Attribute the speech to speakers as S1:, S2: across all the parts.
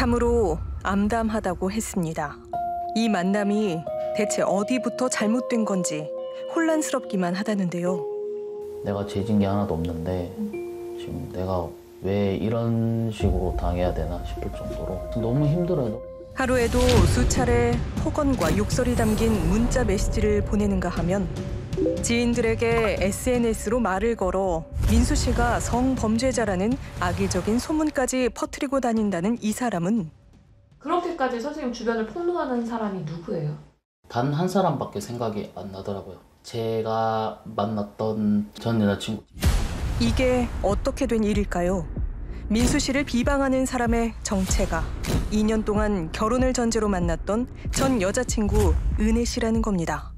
S1: 참으로 암담하다고 했습니다. 이 만남이 대체 어디부터 잘못된 건지 혼란스럽기만 하다는데요.
S2: 내가 죄진 게 하나도 없는데 지금 내가 왜 이런 식으로 당해야 되나 싶을 정도로 너무 힘들어요.
S1: 하루에도 수차례 폭언과 욕설이 담긴 문자 메시지를 보내는가 하면 지인들에게 SNS로 말을 걸어 민수 씨가 성범죄자라는 악의적인 소문까지 퍼뜨리고 다닌다는 이 사람은
S3: 그렇게까지 선생님 주변을 폭로하는 사람이 누구예요?
S2: 단 한 사람밖에 생각이 안 나더라고요. 제가 만났던 전 여자친구.
S1: 이게 어떻게 된 일일까요? 민수 씨를 비방하는 사람의 정체가 2년 동안 결혼을 전제로 만났던 전 여자친구 은혜 씨라는 겁니다.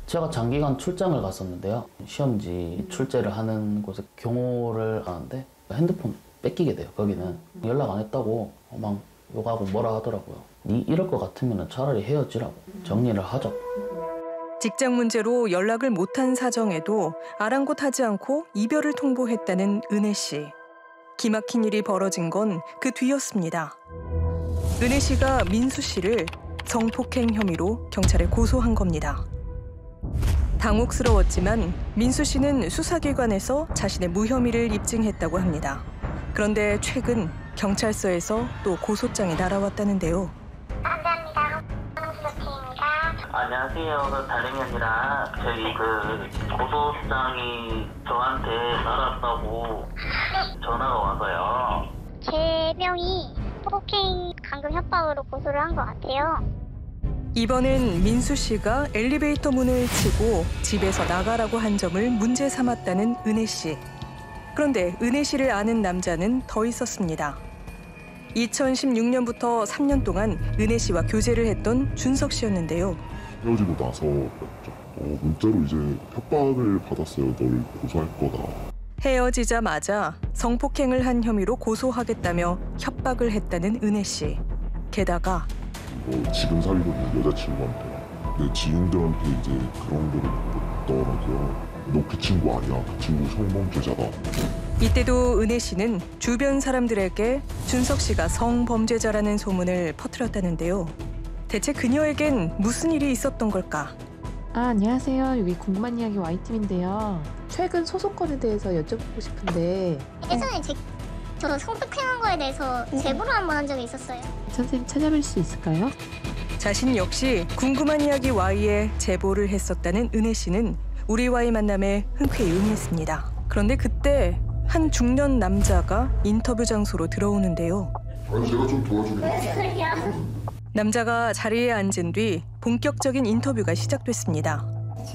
S2: 제가 장기간 출장을 갔었는데요. 시험지 출제를 하는 곳에 경호를 하는데 핸드폰 뺏기게 돼요. 거기는 연락 안 했다고 막 욕하고 뭐라 하더라고요. 니 이럴 것 같으면 차라리 헤어지라고 정리를 하자고.
S1: 직장 문제로 연락을 못한 사정에도 아랑곳하지 않고 이별을 통보했다는 은혜 씨. 기막힌 일이 벌어진 건 그 뒤였습니다. 은혜 씨가 민수 씨를 성폭행 혐의로 경찰에 고소한 겁니다. 당혹스러웠지만 민수 씨는 수사기관에서 자신의 무혐의를 입증했다고 합니다. 그런데 최근 경찰서에서 또 고소장이 날아왔다는데요.
S4: 감사합니다. 수석팀입니다.
S5: 안녕하세요. 다름이 아니라 저희 고소장이 저한테 날았다고 전화가 와서요.
S4: 제 명이 폭행 감금 협박으로 고소를 한 것 같아요.
S1: 이번엔 민수 씨가 엘리베이터 문을 치고 집에서 나가라고 한 점을 문제 삼았다는 은혜 씨. 그런데 은혜 씨를 아는 남자는 더 있었습니다. 2016년부터 3년 동안 은혜 씨와 교제를 했던 준석 씨였는데요.
S6: 헤어지고 나서 문자로 이제 협박을 받았어요. 널 고소할 거다.
S1: 헤어지자마자 성폭행을 한 혐의로 고소하겠다며 협박을 했다는 은혜 씨. 게다가
S6: 지금 사귀고 있는 여자친구한테 내 지인들한테 이제 그런 거를 묻더라고요. 너 그 친구 아니야. 그 친구 성범죄자다.
S1: 이때도 은혜 씨는 주변 사람들에게 준석 씨가 성범죄자라는 소문을 퍼뜨렸다는데요. 대체 그녀에겐 무슨 일이 있었던 걸까?
S7: 안녕하세요. 여기 궁금한 이야기 Y팀인데요. 최근 소송건에 대해서 여쭤보고 싶은데
S4: 예전에 저 성폭행한 거에 대해서 제보를 한 번 한 적이 있었어요.
S7: 선생님 찾아뵐 수 있을까요?
S1: 자신 역시 궁금한 이야기 Y에 제보를 했었다는 은혜 씨는 우리와의 만남에 흔쾌히 응했습니다. 그런데 그때 한 중년 남자가 인터뷰 장소로 들어오는데요.
S6: 아니 제가 좀 도와주겠습니다.
S4: 소리야.
S1: 남자가 자리에 앉은 뒤 본격적인 인터뷰가 시작됐습니다.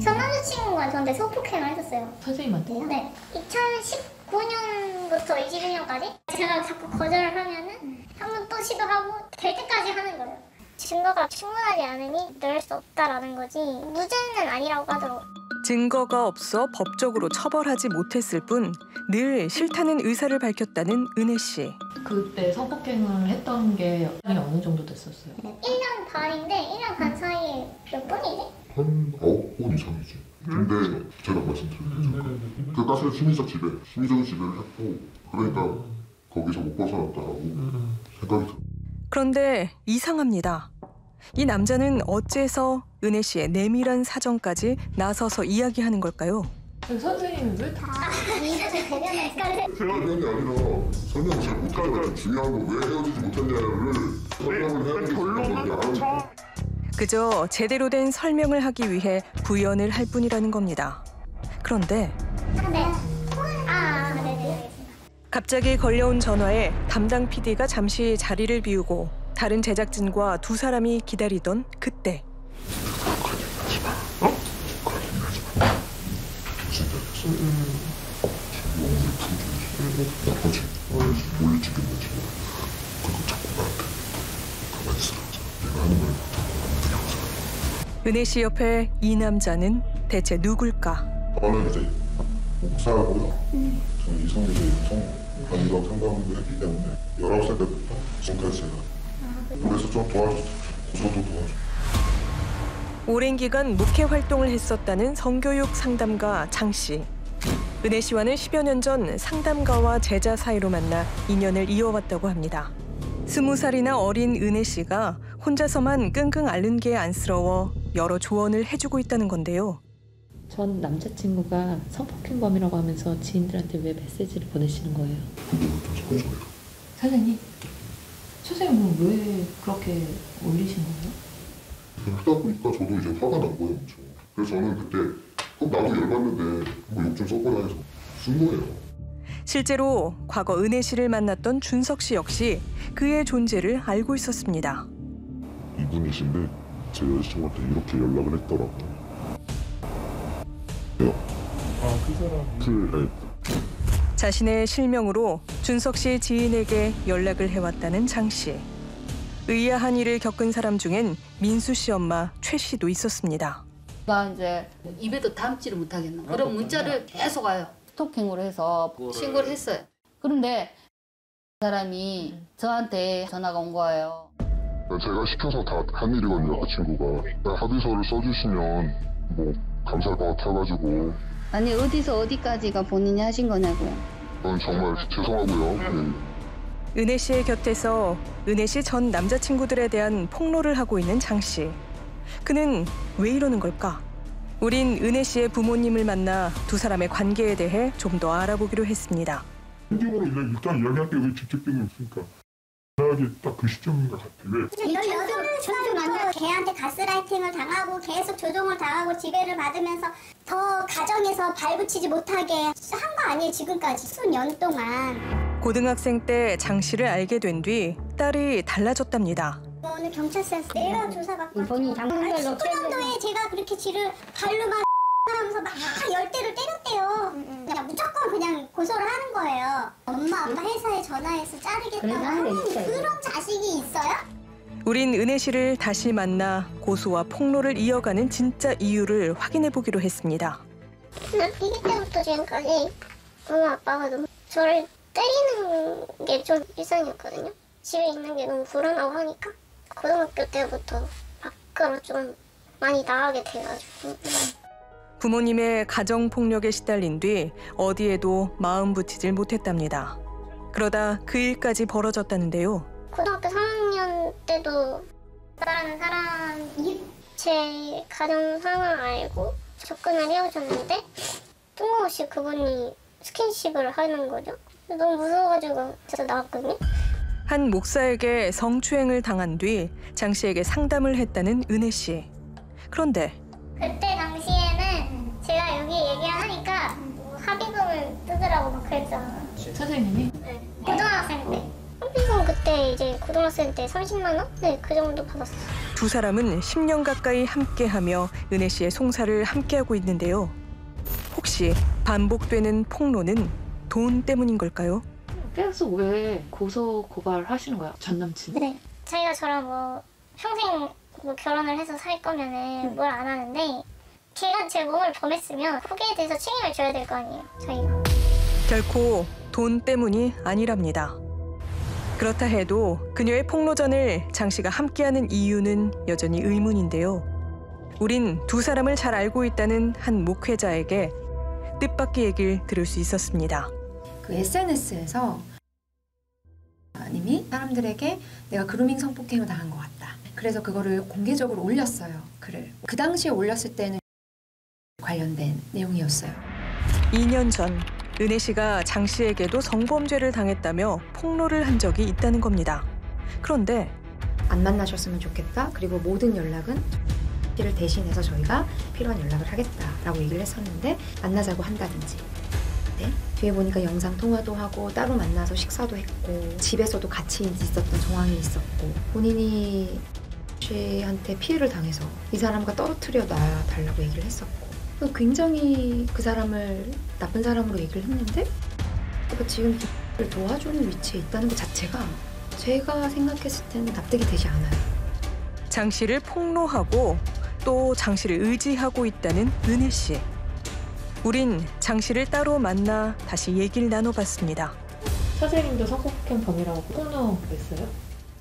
S4: 전 남자친구가 저한테 성폭행을 했었어요.
S3: 선생님한테요?
S4: 네. 2019년부터 21년까지 제가 자꾸 거절을 하면은 한 번 또 시도하고 될 때까지 하는 거예요. 증거가 충분하지 않으니 넣을 수 없다라는 거지 무죄는 아니라고 하더라고요.
S1: 증거가 없어 법적으로 처벌하지 못했을 뿐 늘 싫다는 의사를 밝혔다는 은혜 씨.
S3: 그때 성폭행을 했던 게 어느 정도 됐었어요?
S4: 1년 반인데 1년 반 사이에 몇 번이지?
S6: 한 9번 이상이지. 근데 제가 말씀드린 그 사실 심리적인 지배를 했고 그러니까 거기서 못 벗어났다라고 생각이 들어요.
S1: 그런데 이상합니다. 이 남자는 어째서 은혜 씨의 내밀한 사정까지 나서서 이야기하는 걸까요?
S3: 선생님이 왜 다...
S6: 제가 그런게 아니라 설명 잘 못하니까 중요한 거 왜 헤어지지 못했냐를 설명을 해야 되는 거야.
S1: 그저 제대로 된 설명을 하기 위해 부연을 할 뿐이라는 겁니다. 그런데
S4: 네네. 알겠습니다.
S1: 갑자기 걸려온 전화에 담당 PD가 잠시 자리를 비우고 다른 제작진과 두 사람이 기다리던 그때 은혜 씨 옆에 이 남자는 대체 누굴까?
S6: 저는 이제 목사고요. 저는 이성에서 아니라고 생각을 했기 때문에 19살 때부터 지금까지 제가 그래서 좀 도와줬죠. 저도 도와줘.
S1: 오랜 기간 목회 활동을 했었다는 성교육 상담가 장 씨. 은혜 씨와는 10여 년 전 상담가와 제자 사이로 만나 인연을 이어왔다고 합니다. 20살이나 어린 은혜 씨가 혼자서만 끙끙 앓는 게 안쓰러워 여러 조언을 해주고 있다는 건데요.
S7: 전 남자친구가 성폭행범이라고 하면서 지인들한테 왜 메시지를 보내시는 거예요?
S3: 선생님? 선생님은 왜 그렇게 올리신 거예요?
S6: 하다 보니까 저도 이제 화가 난 거예요, 엄청. 그래서 저는 그때 나도 열받는데 뭐 욕 좀 써보라 해서 쓴 거예요.
S1: 실제로 과거 은혜 씨를 만났던 준석 씨 역시 그의 존재를 알고 있었습니다.
S6: 이분이신데 제 여자친구한테 이렇게 연락을 했더라고요. 그 사람?
S1: 자신의 실명으로 준석 씨 지인에게 연락을 해왔다는 장 씨. 의아한 일을 겪은 사람 중엔 민수 씨 엄마 최 씨도 있었습니다.
S8: 나 이제 입에도 담지를 못하겠나. 그런 문자를 계속 와요. 스토킹으로 해서 신고를 했어요. 그런데 그 사람이 저한테 전화가 온 거예요.
S6: 제가 시켜서 다 한 일이거든요, 그 친구가. 합의서를 써주시면 뭐 감사할 것 같아가지고.
S8: 아니 어디서 어디까지가 본인이 하신 거냐고요.
S6: 저는 정말 죄송하고요.
S1: 은혜 씨의 곁에서 은혜 씨 전 남자친구들에 대한 폭로를 하고 있는 장 씨. 그는 왜 이러는 걸까? 우린 은혜 씨의 부모님을 만나 두 사람의 관계에 대해 좀 더 알아보기로 했습니다.
S6: 현직으로 일단 이야기할 게 왜 직접적인 없으니까. 나에게 딱 그 시점인 것 같아. 왜?
S4: 18살 만나고 걔한테 가스라이팅을 당하고 계속 조종을 당하고 지배를 받으면서 더 가정에서 발붙이지 못하게 한 거 아니에요, 지금까지 수년 동안.
S1: 고등학생 때 장 씨를 알게 된 뒤 딸이 달라졌답니다.
S4: 오늘 경찰서에서 내가 조사받고
S8: 본인이 장난별로
S4: 19년도에 제가 그렇게 지를 발로 막 하면서 막 10대를 때렸대요. 그냥 무조건 그냥 고소를 하는 거예요. 엄마 아빠 회사에 전화해서 자르겠다고 하는 그런 자식이 있어요?
S1: 우린 은혜 씨를 다시 만나 고소와 폭로를 이어가는 진짜 이유를 확인해 보기로 했습니다.
S4: 나 아기 때부터 지금까지 엄마 아빠가 너무 저를 때리는 게 좀 일상이었거든요. 집에 있는 게 너무 불안하고 하니까 고등학교 때부터 밖으로 좀 많이 나가게 돼가지고.
S1: 부모님의 가정폭력에 시달린 뒤 어디에도 마음 붙이질 못했답니다. 그러다 그 일까지 벌어졌다는데요.
S4: 고등학교 3학년 때도 나라는 사람이 제 가정 상황을 알고 접근을 해오셨는데 뜬금없이 그분이 스킨십을 하는 거죠. 너무 무서워가지고 진짜 나왔거든요.
S1: 한 목사에게 성추행을 당한 뒤 장 씨에게 상담을 했다는 은혜 씨. 그런데
S4: 그때 당시에는 제가 여기 얘기하니까 합의금을 뜨더라고 막 그랬잖아요.
S3: 선생님이?
S4: 네. 고등학생 때. 합의금 그때 이제 고등학생 때 30만 원? 네, 그 정도 받았어요.
S1: 두 사람은 10년 가까이 함께하며 은혜 씨의 송사를 함께하고 있는데요. 혹시 반복되는 폭로는 돈 때문인 걸까요?
S7: 계속 왜 고소 고발하시는 거야? 전 남친?
S4: 네. 자기가 저랑 뭐 평생 뭐 결혼을 해서 살 거면은 뭘 안 하는데 걔가 제 몸을 범했으면 거기에 대해서 책임을 져야 될 거 아니에요, 자기가.
S1: 결코 돈 때문이 아니랍니다. 그렇다 해도 그녀의 폭로전을 장 씨가 함께하는 이유는 여전히 의문인데요. 우린 두 사람을 잘 알고 있다는 한 목회자에게 뜻밖의 얘기를 들을 수 있었습니다.
S9: 그 SNS에서 님이 사람들에게 내가 그루밍 성폭행을 당한 것 같다. 그래서 그거를 공개적으로 올렸어요, 글을. 그 당시에 올렸을 때는 관련된 내용이었어요.
S1: 2년 전 은혜 씨가 장 씨에게도 성범죄를 당했다며 폭로를 한 적이 있다는 겁니다. 그런데
S9: 안 만나셨으면 좋겠다. 그리고 모든 연락은 를 대신해서 저희가 필요한 연락을 하겠다라고 얘기를 했었는데 만나자고 한다든지. 네? 뒤에 보니까 영상 통화도 하고 따로 만나서 식사도 했고 집에서도 같이 있었던 정황이 있었고 본인이 씨한테 피해를 당해서 이 사람과 떨어뜨려 놔달라고 얘기를 했었고 굉장히 그 사람을 나쁜 사람으로 얘기를 했는데 그러니까 지금 를 도와주는 위치에 있다는 것 자체가 제가 생각했을 때는 납득이 되지 않아요.
S1: 장 씨를 폭로하고 또 장 씨를 의지하고 있다는 은혜 씨. 우린 장 씨를 따로 만나 다시 얘기를 나눠봤습니다.
S7: 선생님도 성폭행범이라고 폭로했어요?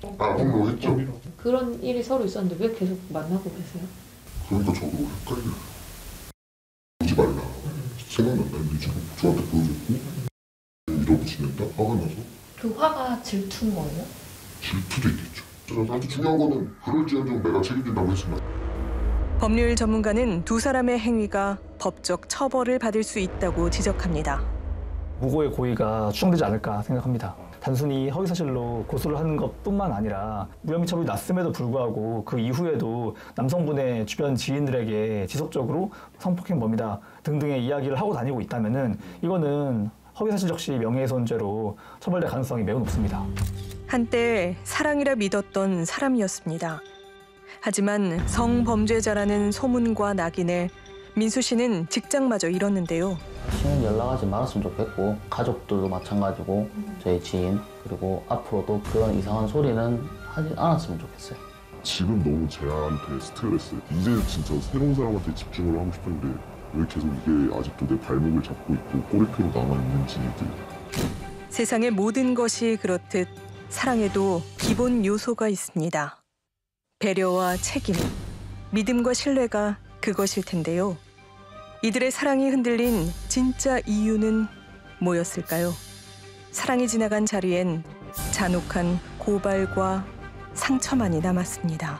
S6: 폭로했죠.
S7: 그런 일이 서로 있었는데 왜 계속 만나고 계세요?
S6: 그러니까 저도 헷갈려요. 보지 말라. 생각난다. 근데 지금 저한테 보여줬고 이러고 지낸다? 화가 나서.
S3: 그 화가 질투인 거예요?
S6: 질투도 있겠죠. 아주 중요한 거는 그럴지언정 내가 책임진다고 했습니다.
S1: 법률 전문가는 두 사람의 행위가 법적 처벌을 받을 수 있다고 지적합니다.
S10: 무고의 고의가 추정되지 않을까 생각합니다. 단순히 허위사실로 고소를 하는 것뿐만 아니라 무혐의 처분이 났음에도 불구하고 그 이후에도 남성분의 주변 지인들에게 지속적으로 성폭행범이다 등등의 이야기를 하고 다니고 있다면은 이거는 허위사실 적시 명예훼손죄로 처벌될 가능성이 매우 높습니다.
S1: 한때 사랑이라 믿었던 사람이었습니다. 하지만 성범죄자라는 소문과 낙인에 민수 씨는 직장마저 잃었는데요.
S2: 다시는 연락하지 말았으면 좋겠고 가족들도 마찬가지고 저희 지인 그리고 앞으로도 그런 이상한 소리는 하지 않았으면 좋겠어요.
S6: 지금 너무 쟤한테 스트레스. 이제 진짜 새로운 사람한테 집중을 하고 싶은데 왜 계속 이게 아직도 내 발목을 잡고 있고 꼬리표로 남아있는지.
S1: 세상의 모든 것이 그렇듯 사랑에도 기본 요소가 있습니다. 배려와 책임, 믿음과 신뢰가 그것일 텐데요. 이들의 사랑이 흔들린 진짜 이유는 뭐였을까요? 사랑이 지나간 자리엔 잔혹한 고발과 상처만이 남았습니다.